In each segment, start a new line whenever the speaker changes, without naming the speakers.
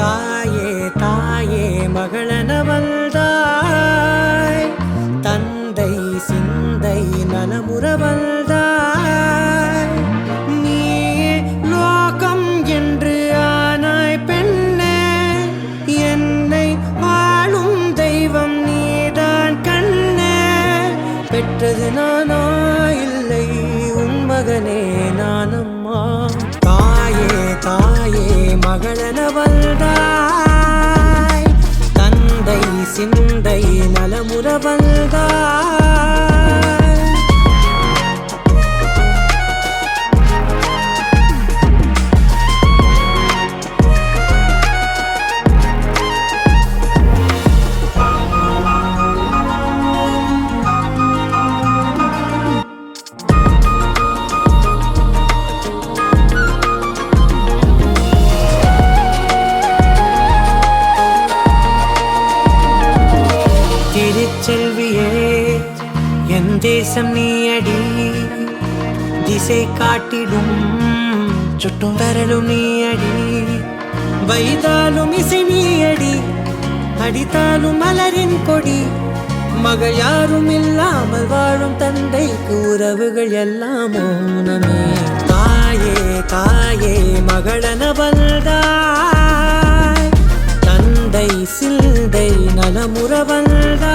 தாயே தாயே மகளனவள்தாய், தந்தை சிந்தை நலமுறவள்தாய். நீயே லோகம் என்று ஆனாய் பெண்ணே, என்னை வாழும் தெய்வம் நீதான் கண்ணே. பெற்றது நானா இல்லை உன் மகனே நானம்மா. தாயே தாயே மகளனவள்தாய், தந்தை சிந்தை நலமுறவள்தாய். திருச்செல்வியே என் தேசம் நீயடி, திசை காட்டிடும் சுட்டும் வரலும் நீயடி. வைதாலும் இசை நீயடி, அடித்தாலும் மலரின் கொடி. மகள் யாரும் இல்லாமல் வாழும் தந்தைக்கு உறவுகள் எல்லாம் மௌனமே. தாயே தாயே மகளனவள்தாய், தந்தை சிந்தை நலமுறவள்தாய்.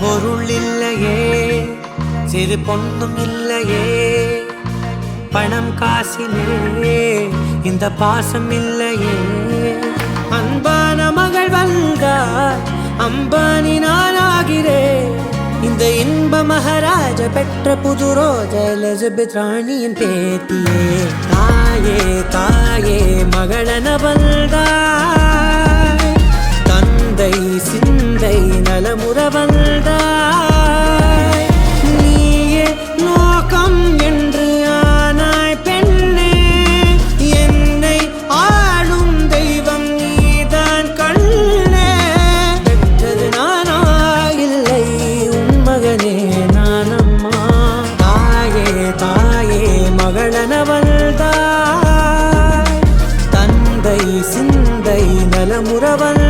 பொருள் இல்லையே, சிறு பொண்ணும் இல்லையே, பணம் காசிலே இந்த பாசம் இல்லையே. அன்பான மகள் வந்தார், அம்பானி நானாகிறேன். இந்த இன்ப மகாராஜ பெற்ற புது ரோஜா எலிசபெத் ராணியின் பேத்தியே. தாயே தாயே மகளனவள்தாய், தந்தை சிந்தை நலமுறவள்தாய். நீயே லோகம் என்று ஆனாய் பெண்ணே, என்னை ஆளும் தெய்வம் நீதான் கண்ணே. பெற்றது நானா இல்லை உன் மகனே நானம்மா. தாயே தாயே மகளனவள்தாய், தந்தை சிந்தை நலமுறவள்